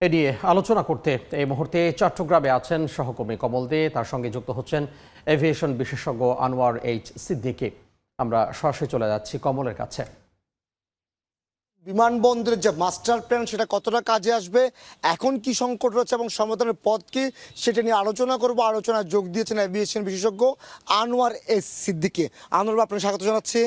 এ নিয়ে আলোচনা করতে এই মুহূর্তে চট্টগ্রামে আছেন সহকর্মী কমল দে, তার সঙ্গে যুক্ত হচ্ছেন এভিয়েশন বিশেষজ্ঞ আনোয়ার এইচ সিদ্দিকী। আমরা সরাসরি চলে যাচ্ছি কমলের কাছে। বিমানবন্দরের যে মাস্টার প্ল্যান সেটা কতটা কাজে আসবে, এখন কি সংকট রয়েছে এবং সমাধানের পথ কি, সেটা নিয়ে আলোচনা করব। আলোচনায় যোগ দিয়েছেন এভিয়েশন বিশেষজ্ঞ আনোয়ার এস সিদ্দিকী। আনোয়ার, আপনাকে স্বাগত জানাচ্ছি।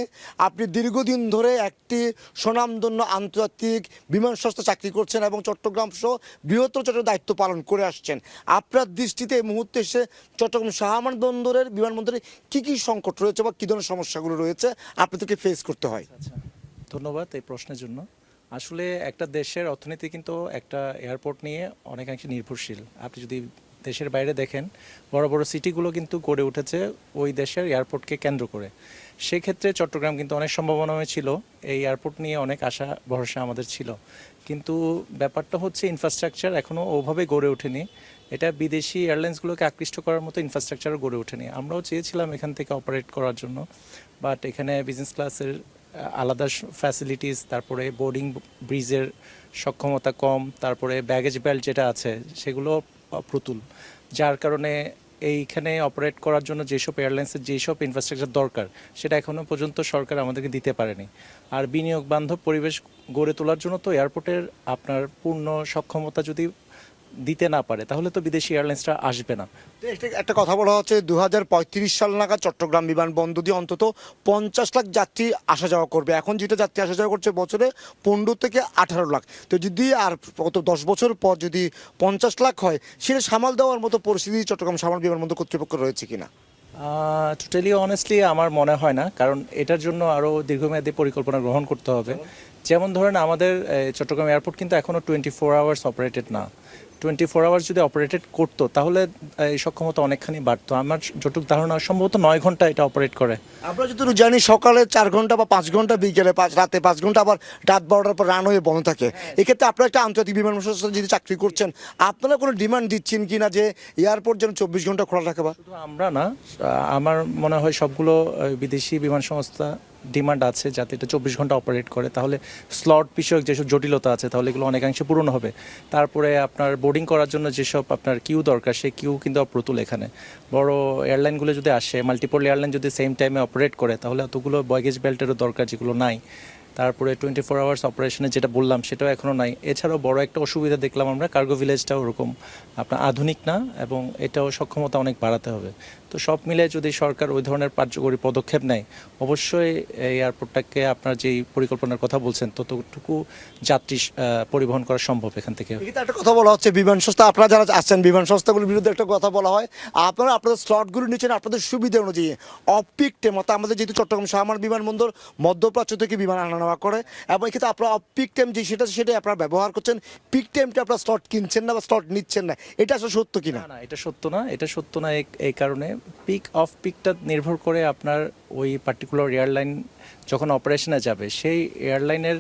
আপনি দীর্ঘদিন ধরে একটি স্বনামধন্য আন্তর্জাতিক বিমান সংস্থা চাকরি করছেন এবং চট্টগ্রাম সহ বৃহত্তর চট্টগ্রাম দায়িত্ব পালন করে আসছেন। আপনার দৃষ্টিতে এই মুহূর্তে এসে চট্টগ্রাম শাহআমান বন্দরের বিমানবন্দরে কি কি সংকট রয়েছে বা কী ধরনের সমস্যাগুলো রয়েছে আপনাদেরকে ফেস করতে হয়? ধন্যবাদ এই প্রশ্নের জন্য। আসলে একটা দেশের অর্থনীতি কিন্তু একটা এয়ারপোর্ট নিয়ে অনেকাংশে নির্ভরশীল। আপনি যদি দেশের বাইরে দেখেন, বড় বড় সিটিগুলো কিন্তু গড়ে উঠেছে ওই দেশের এয়ারপোর্টকে কেন্দ্র করে। সেক্ষেত্রে চট্টগ্রাম কিন্তু অনেক সম্ভাবনাময় ছিল, এই এয়ারপোর্ট নিয়ে অনেক আশা ভরসা আমাদের ছিল। কিন্তু ব্যাপারটা হচ্ছে ইনফ্রাস্ট্রাকচার এখনও ওভাবে গড়ে ওঠেনি। এটা বিদেশি এয়ারলাইন্সগুলোকে আকৃষ্ট করার মতো ইনফ্রাস্ট্রাকচারও গড়ে ওঠেনি। আমরাও চেয়েছিলাম এখান থেকে অপারেট করার জন্য, বাট এখানে বিজনেস ক্লাসের আলাদা ফ্যাসিলিটিস, তারপরে বোর্ডিং ব্রিজের সক্ষমতা কম, তারপরে ব্যাগেজ বেল্ট যেটা আছে সেগুলো প্রতুল, যার কারণে এইখানে অপারেট করার জন্য যেসব এয়ারলাইন্সের যেসব ইনফ্রাস্ট্রাকচার দরকার সেটা এখনও পর্যন্ত সরকার আমাদেরকে দিতে পারেনি। আর বিনিয়োগ বান্ধব পরিবেশ গড়ে তোলার জন্য তো এয়ারপোর্টের আপনার পূর্ণ সক্ষমতা যদি দিতে না পারে তাহলে তো বিদেশি এয়ারলাইন্সরা আসবে না। একটা কথা বলা হচ্ছে 2035 সাল নাগাদ চট্টগ্রাম বিমানবন্দর দিয়ে অন্তত 50 লাখ যাত্রী আসা যাওয়া করবে। এখন যেটা যাত্রী আসা যাওয়া করছে বছরে 15 থেকে 18 লাখ। তো যদি আর কত 10 বছর পর যদি 50 লাখ হয়, সেটা সামাল দেওয়ার মতো পরিস্থিতি চট্টগ্রাম শাহআমান বিমানবন্দর কর্তৃপক্ষ রয়েছে কিনা? টোটালি অনেস্টলি আমার মনে হয় না, কারণ এটার জন্য আরও দীর্ঘমেয়াদী পরিকল্পনা গ্রহণ করতে হবে। যেমন ধরেন আমাদের চট্টগ্রাম এয়ারপোর্ট কিন্তু এখনও 24 আওয়ার্স অপারেটেড না। 24 আওয়ার্স যদি অপারেটেড করতো তাহলে এই সক্ষমতা অনেকখানি বাড়তো। আমার যতটুকু ধারণা সম্ভবত 9 ঘন্টা এটা অপারেট করে। আমরা যতটুকু জানি সকালে 4 ঘন্টা বা 5 ঘন্টা, বিকেলে রাতে 5 ঘন্টা, আবার রাত 12টার পর রানওয়ে বন্ধ থাকে। এক্ষেত্রে আপনারা একটা আন্তর্জাতিক বিমান সংস্থা যদি চাকরি করছেন, আপনারা কোনো ডিমান্ড দিচ্ছেন কি না যে এয়ারপোর্ট যেন 24 ঘন্টা খোলা থাকে? বা শুধু আমরা না, আমার মনে হয় সবগুলো বিদেশি বিমান সংস্থা ডিমান্ড আছে যাতে এটা 24 ঘন্টা অপারেট করে, তাহলে স্লট বিষয়ক যেসব জটিলতা আছে তাহলে এগুলো অনেকাংশে পূরণ হবে। তারপরে আপনার বোর্ডিং করার জন্য যেসব আপনার কিউ দরকার সেই কিউ কিন্তু অপ্রতুল। এখানে বড় এয়ারলাইনগুলো যদি আসে, মাল্টিপল এয়ারলাইন যদি সেম টাইমে অপারেট করে তাহলে এতগুলো ব্যাগেজ বেল্টেরও দরকার যেগুলো নাই। তারপরে 24 আওয়ার্স অপারেশনে যেটা বললাম সেটাও এখনও নাই। এছাড়াও বড় একটা অসুবিধা দেখলাম আমরা, কার্গো ভিলেজটাও ওরকম আপনার আধুনিক না এবং এটাও সক্ষমতা অনেক বাড়াতে হবে। তো সব মিলে যদি সরকার ওই ধরনের কার্যকরী পদক্ষেপ নেয়, অবশ্যই এই এয়ারপোর্টটাকে আপনার যেই পরিকল্পনার কথা বলছেন ততটুকু যাত্রী পরিবহন করা সম্ভব এখান থেকে। এটা একটা কথা বলা হচ্ছে বিমান সংস্থা, আপনারা যারা আছেন বিমান সংস্থাগুলোর বিরুদ্ধে একটা কথা বলা হয়, আপনারা আপনাদের স্লটগুলো নিচ্ছেন আপনাদের সুবিধা অনুযায়ী। অফ পিক টাইম, অর্থাৎ আমাদের যেহেতু চট্টগ্রাম শাহআমান বিমানবন্দর মধ্যপ্রাচ্য থেকে বিমান আনা নেওয়া করে, এবং এক্ষেত্রে আপনারা অফ পিক টাইম যে সেটাই আপনারা ব্যবহার করছেন, পিক টাইমটা আপনারা স্লট কিনছেন না বা স্লট নিচ্ছেন না, এটা আসলে সত্য কিনা? না, এটা সত্য না। এটা সত্য না এই কারণে পিক অফ পিকটা নির্ভর করে আপনার ওই পার্টিকুলার এয়ারলাইন যখন অপারেশনে যাবে সেই এয়ারলাইনের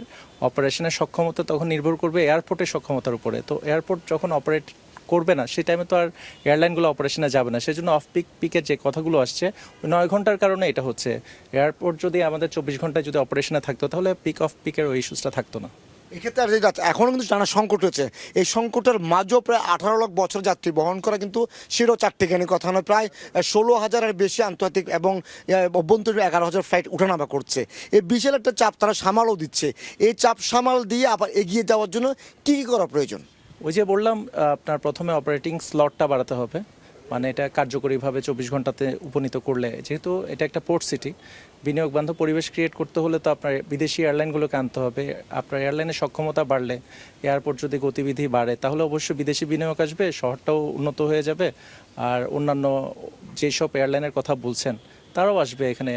অপারেশনের সক্ষমতা তখন নির্ভর করবে এয়ারপোর্টের সক্ষমতার উপরে। তো এয়ারপোর্ট যখন অপারেট করবে না সেই টাইমে তো আর এয়ারলাইনগুলো অপারেশনে যাবে না। সেই জন্য অফ পিকের যে কথাগুলো আসছে ওই 9 ঘন্টার কারণে এটা হচ্ছে। এয়ারপোর্ট যদি আমাদের 24 ঘন্টায় যদি অপারেশনে থাকতো তাহলে পিক অফ পিকের ওই ইস্যুসটা থাকতো না। এক্ষেত্রে আর যেটা এখনও কিন্তু নানা সংকট হয়েছে, এই সংকটের মাঝেও প্রায় 18 লাখ বছর যাত্রী বহন করা কিন্তু সেটাও চারটিখানি কথা নয়। প্রায় 16,000-এর বেশি আন্তর্জাতিক এবং অভ্যন্তরীণ 11,000 ফ্লাইট উঠানামা করছে। এই বিশাল একটা চাপ তারা সামালও দিচ্ছে। এই চাপ সামাল দিয়ে আবার এগিয়ে যাওয়ার জন্য কী কী করা প্রয়োজন? ওই যে বললাম, আপনার প্রথমে অপারেটিং স্লটটা বাড়াতে হবে, মানে এটা কার্যকরীভাবে 24 ঘন্টাতে উপনীত করলে, যেহেতু এটা একটা পোর্ট সিটি, বিনিয়োগ বান্ধব পরিবেশ ক্রিয়েট করতে হলে তো আপনার বিদেশি এয়ারলাইনগুলোকে আনতে হবে। আপনার এয়ারলাইনের সক্ষমতা বাড়লে, এয়ারপোর্ট যদি গতিবিধি বাড়ে তাহলে অবশ্যই বিদেশি বিনিয়োগ আসবে, শহরটাও উন্নত হয়ে যাবে। আর অন্যান্য যেসব এয়ারলাইনের কথা বলছেন তারাও আসবে, এখানে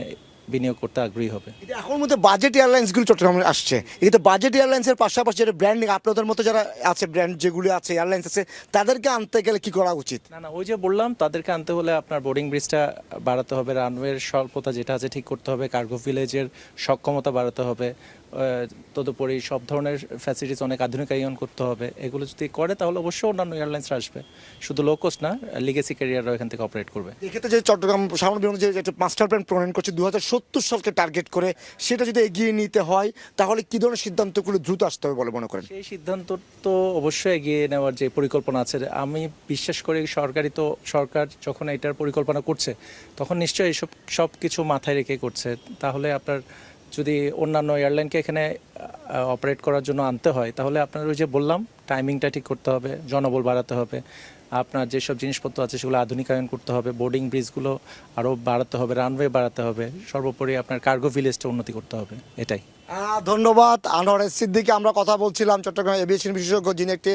বিনিয়োগ করতে আগ্রহী হবে। এখন মধ্যে বাজেট এয়ারলাইন্সগুলো চট্টগ্রামে আসছে, এতে বাজেট এয়ারলাইন্সের পাশাপাশি যেটা ব্র্যান্ডিং আপনাদের মতো যারা আছে, ব্র্যান্ড যেগুলো আছে এয়ারলাইন্স আছে, তাদেরকে আনতে গেলে কি করা উচিত? না, ওই যে বললাম তাদেরকে আনতে হলে আপনার বোর্ডিং ব্রিজটা বাড়াতে হবে, রানওয়ের স্বল্পতা যেটা আছে ঠিক করতে হবে, কার্গো ভিলেজের সক্ষমতা বাড়াতে হবে, তদুপরি সব ধরনের ফ্যাসিলিটিস অনেক আধুনিকায়ন করতে হবে। এগুলো যদি করে তাহলে অবশ্যই অন্যান্য এয়ারলাইন্স আসবে, শুধু লো কোস্ট না, লিগেসি ক্যারিয়াররাও এখান থেকে অপারেট করবে। এক্ষেত্রে যে চট্টগ্রাম সামরিক বিমান যে একটা মাস্টার প্ল্যান প্রণয়ন করছে 2070 সালকে টার্গেট করে, সেটা যদি এগিয়ে নিতে হয় তাহলে কি ধরনের সিদ্ধান্তগুলো দ্রুত আসতে হবে বলে মনে করেন? সেই সিদ্ধান্ত তো অবশ্যই এগিয়ে নেওয়ার যে পরিকল্পনা আছে, আমি বিশ্বাস করি সরকার যখন এটার পরিকল্পনা করছে তখন নিশ্চয়ই এইসব সব কিছু মাথায় রেখে করছে। তাহলে আপনার যদি অন্যান্য এয়ারলাইনকে এখানে অপারেট করার জন্য আনতে হয়, তাহলে আপনার ওই যে বললাম টাইমিংটা ঠিক করতে হবে, জনবল বাড়াতে হবে, আপনার যেসব জিনিসপত্র আছে সেগুলো আধুনিকায়ন করতে হবে, বোর্ডিং ব্রিজগুলো আরও বাড়াতে হবে, রানওয়ে বাড়াতে হবে, সর্বোপরি আপনার কার্গো ভিলেজটা উন্নতি করতে হবে। এটাই। ধন্যবাদ আনোয়ার এস সিদ্দিকী। আমরা কথা বলছিলাম চট্টগ্রাম এভিয়েশন বিশেষজ্ঞ, যিনি একটি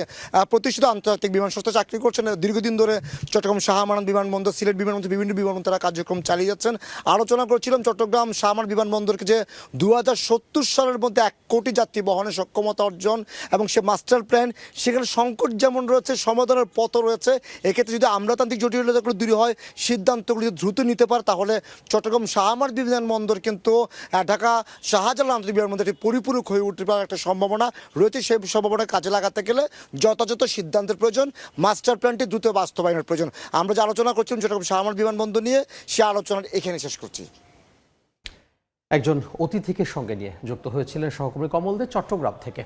প্রতিষ্ঠিত আন্তর্জাতিক বিমান সংস্থায় চাকরি করছেন। দীর্ঘদিন ধরে চট্টগ্রাম শাহ আমানত বিমানবন্দর, সিলেট বিমানবন্দর, বিভিন্ন বিমানবন্দর তারা কার্যক্রম চালিয়ে যাচ্ছেন। আলোচনা করছিলাম চট্টগ্রাম শাহ আমানত বিমানবন্দরকে যে 2070 সালের মধ্যে 1 কোটি যাত্রী বহনের সক্ষমতা অর্জন এবং সে মাস্টার প্ল্যান, সেখানে সংকট যেমন রয়েছে সমাধানের পথও রয়েছে। এক্ষেত্রে যদি আমলাতান্ত্রিক জটিলতাগুলো দূর হয়, সিদ্ধান্তগুলো যদি দ্রুত নিতে পারে, তাহলে চট্টগ্রাম শাহ আমানত বিমানবন্দর কিন্তু ঢাকা শাহজালাল আন্তর্জাতিক বিমানবন্দর একটি পরিপূরক হয়ে উঠতে পারার একটা সম্ভাবনা রয়েছে। সেই সম্ভাবনা কাজে লাগাতে গেলে যথাযথ সিদ্ধান্তের প্রয়োজন, মাস্টার প্ল্যানটি দ্রুত বাস্তবায়নের প্রয়োজন। আমরা যে আলোচনা করছিলাম চট্টগ্রাম শাহ আমানত বিমানবন্দর নিয়ে, সে আলোচনা এখানে শেষ করছি। একজন অতিথিকে সঙ্গে নিয়ে যুক্ত হয়েছিলেন সহকর্মী কমল দে চট্টগ্রাম থেকে।